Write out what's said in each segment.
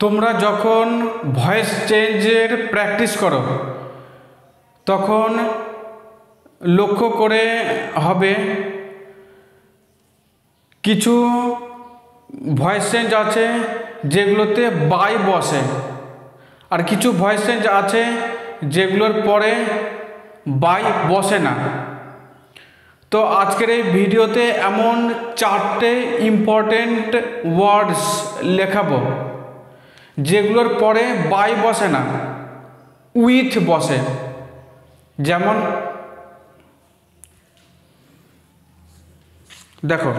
তোমরা যখন ভয়েস চেঞ্জের প্র্যাকটিস করো তখন লক্ষ্য করে হবে কিছু ভয়েস চেঞ্জ আছে যেগুলোতে বাই বসে, আর কিছু ভয়েস চেঞ্জ আছে যেগুলোর পরে বাই বসে না। তো আজকের এই ভিডিওতে এমন 4টে ইম্পর্টেন্ট ওয়ার্ডস লেখাবো যেগুলোর পরে বাই বসে না, উইথ বসে। যেমন দেখো,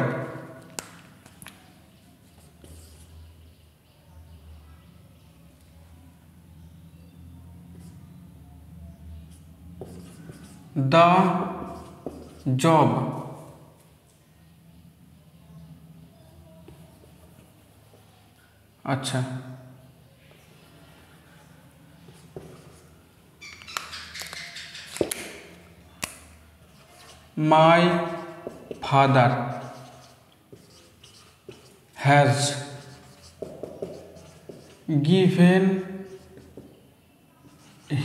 দ্য জব, আচ্ছা, my father has given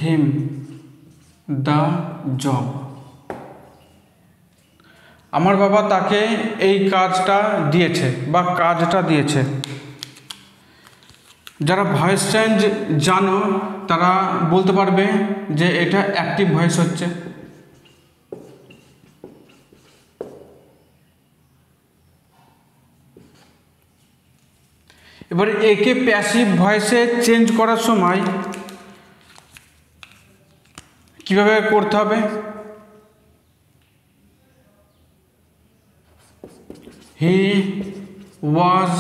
him the job. আমার বাবা তাকে এই কাজটা দিয়েছে বা কাজটা দিয়েছে। যারা ভয়েস চেঞ্জ জানো তারা বলতে পারবে যে এটা অ্যাক্টিভ ভয়েস হচ্ছে। এবার একে প্যাসিভ ভয়েসে চেঞ্জ করার সময় কিভাবে করতে হবে? হি ওয়াজ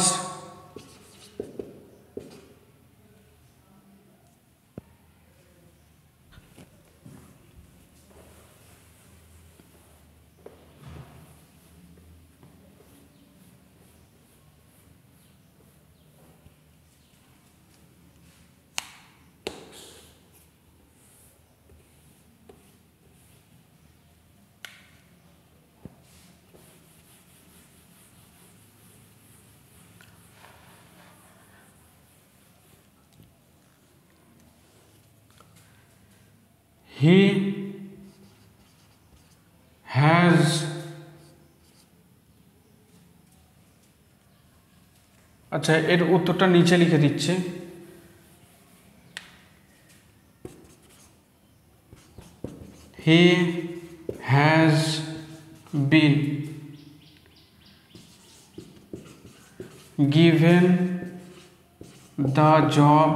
he has আচ্ছা, এর উত্তরটা নিচে লিখে দিচ্ছে। he has been given the job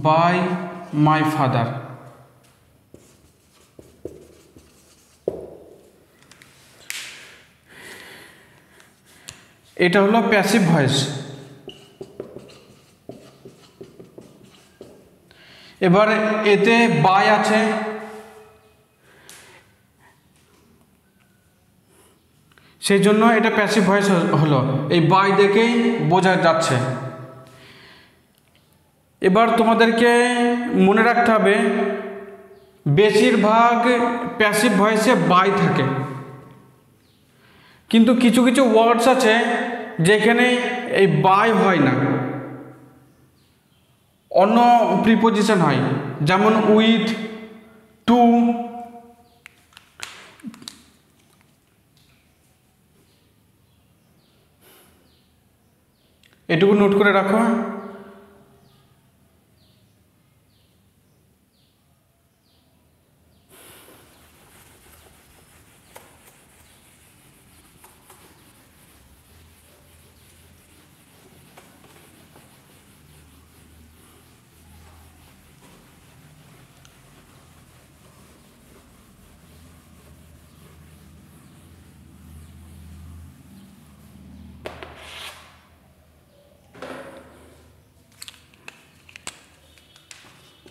by my father. এটা হলো প্যাসিভ ভয়েস। এবার এতে বাই আছে, সেই জন্য এটা প্যাসিভ ভয়েস হলো, এই বাই দেখেই বোঝা যাচ্ছে। এবার তোমাদেরকে মনে রাখতে হবে বেশিরভাগ প্যাসিভ ভয়েসে বাই থাকে, কিন্তু কিছু কিছু ওয়ার্ডস আছে যেখানে এই বাই হয় না, অন্য প্রিপোজিশন হয়, যেমন উইথ, টু। এটুকু নোট করে রাখো।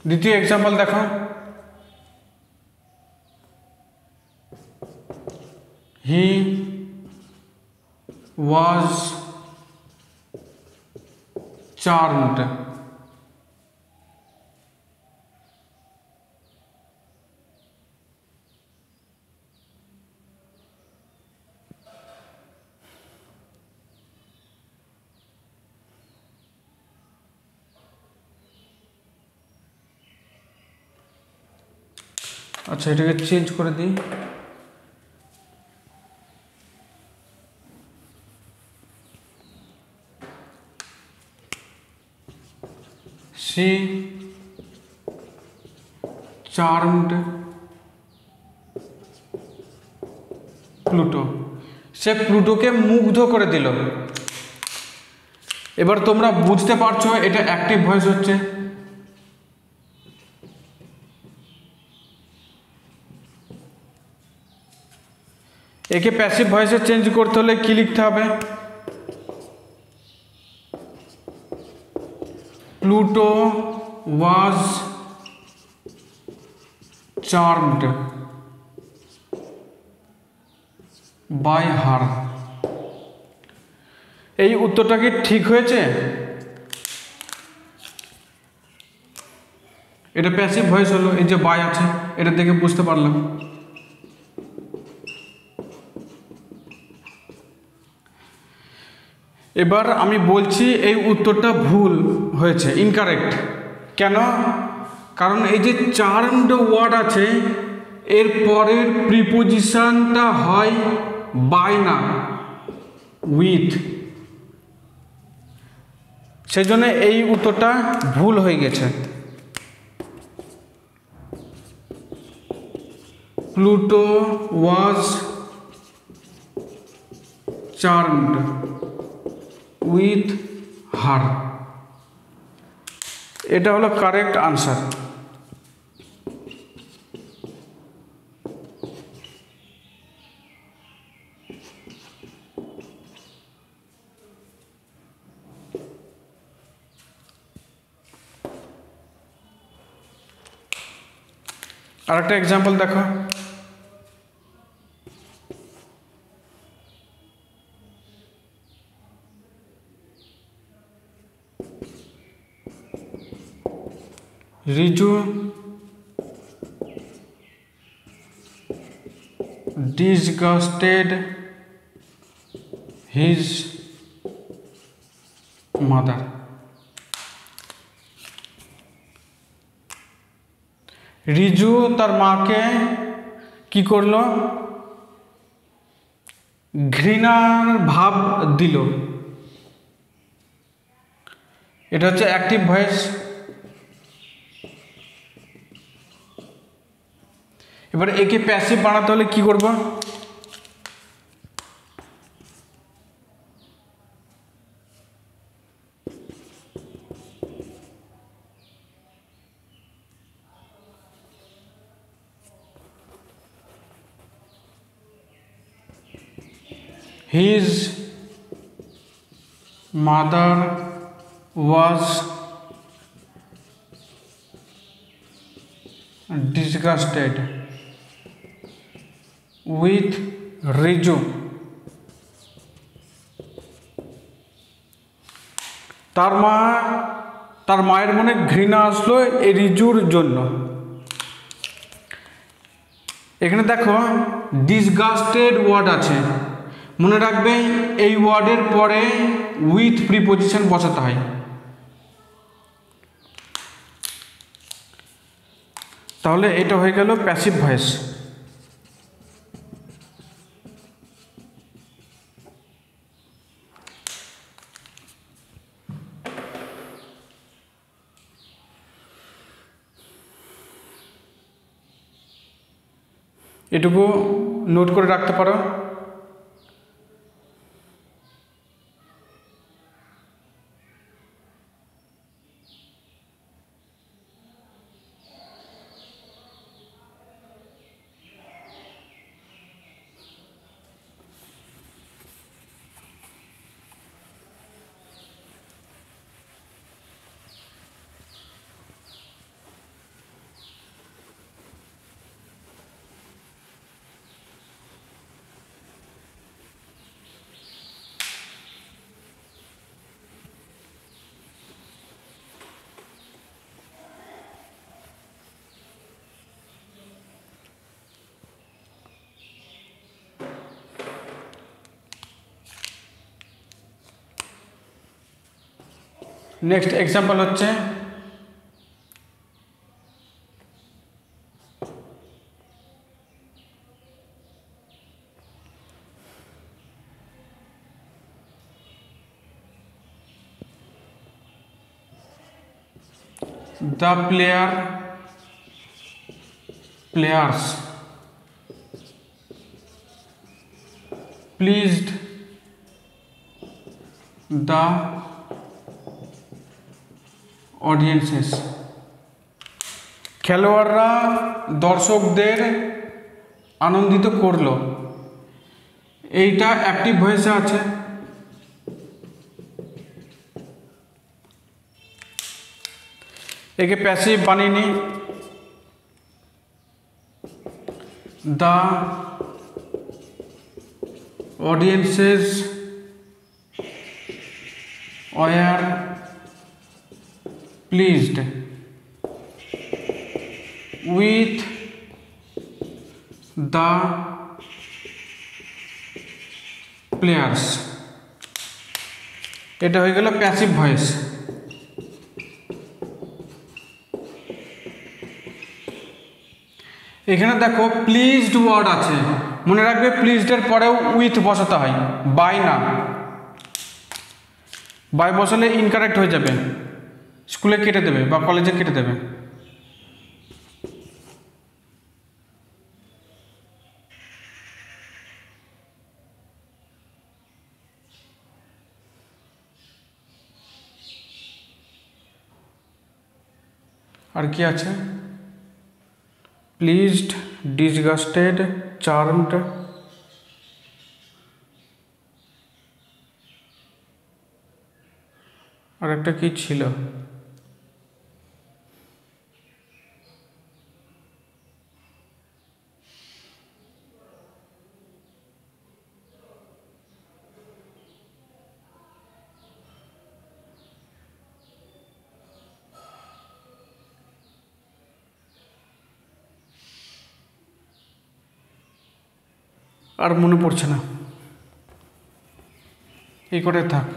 দ্বিতীয় এক্সাম্পল দেখো, হি ওয়াজ চার্মড। আচ্ছা, এটাকে চেঞ্জ করে দিই। সি চার্মড প্লুটো, সে প্লুটোকে মুগ্ধ করে দিল। এবার তোমরা বুঝতে পারছো এটা অ্যাক্টিভ ভয়েস হচ্ছে। একে প্যাসিভ ভয়েসে চেঞ্জ করতে হলে কি লিখতে হবে? Pluto was charmed by her. এই উত্তরটা কি ঠিক হয়েছে? এটা প্যাসিভ ভয়েস হলো, এই যে বাই আছে এটা দেখে বুঝতে পারলাম। এবার আমি বলছি এই উত্তরটা ভুল হয়েছে, ইনকারেক্ট। কেন? কারণ এই যে চার্মড ওয়ার্ড আছে এর পরের প্রিপোজিশনটা হয় বাই না উইথ, সেজন্য এই উত্তরটা ভুল হয়ে গেছে। Pluto was charmed with her, এটা হলো কারেক্ট আনসার। আরেকটা এক্সাম্পল দেখো। Riju disgusted his mother. Riju তার মাকে কি করলো? ঘৃণার ভাব দিল। এটা হচ্ছে অ্যাক্টিভ ভয়েস। এবার একে প্যাসিভ বানাতে হলে কি করব? His mother was disgusted with Riju. তার মায়ের মনে ঘৃণা আসলো এই রিজুর জন্য। এখানে দেখো ডিসগাস্টেড ওয়ার্ড আছে, মনে রাখবে এই ওয়ার্ডের পরে উইথ প্রিপোজিশন বসাতে হয়। তাহলে এটা হয়ে গেল প্যাসিভ ভয়েস। এটুকু নোট করে রাখতে পারো। নেক্সট এক্সাম্পল হচ্ছে the players pleased the audiences, খেলোয়াড়রা দর্শকদের আনন্দিত করলো। এইটা অ্যাক্টিভ ভয়েসে আছে। একে প্যাসিভ বানিয়ে the audiences were pleased with the players। এটা হয়ে গেল প্যাসিভ ভয়েস। এখানে দেখো প্লিজড ওয়ার্ড আছে, মনে রাখবে প্লিজডের পরেও উইথ বসাতে হয়, বাই না। বাই বসালে ইনকারেক্ট হয়ে যাবে, স্কুলে কেটে দেবে বা কলেজে কেটে দেবে। আর কি আছে? প্লিজড, ডিসগাস্টেড, চার্মড, আর একটা কি ছিল? আর মনে পড়ছে না, এই করে থাক।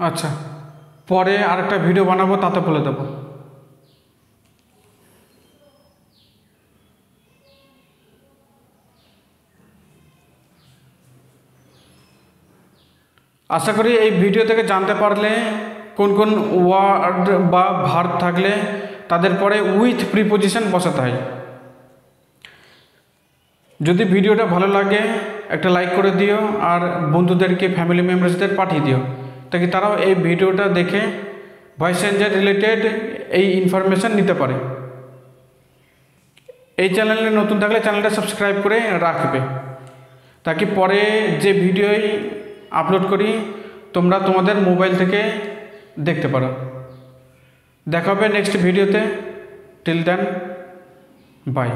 আচ্ছা, পরে আরেকটা ভিডিও বানাবো, তাতে বলে দেবো। আশা করি এই ভিডিও থেকে জানতে পারলে কোন কোন ওয়ার্ড বা ভার্ব থাকলে তাদের পরে উইথ প্রিপোজিশন বসাতে হয়। যদি ভিডিওটা ভালো লাগে একটা লাইক করে দিও, আর বন্ধুদেরকে, ফ্যামিলি মেম্বার্সদের পাঠিয়ে দিও, তাকে তারাও এই ভিডিওটা দেখে ভয়েস চেঞ্জের রিলেটেড এই ইনফরমেশান নিতে পারে। এই চ্যানেলে নতুন থাকলে চ্যানেলটা সাবস্ক্রাইব করে রাখবে, তাকে পরে যে ভিডিওই আপলোড করি তোমরা তোমাদের মোবাইল থেকে দেখতে পারো। দেখা হবে নেক্সট ভিডিওতে। Till then, by.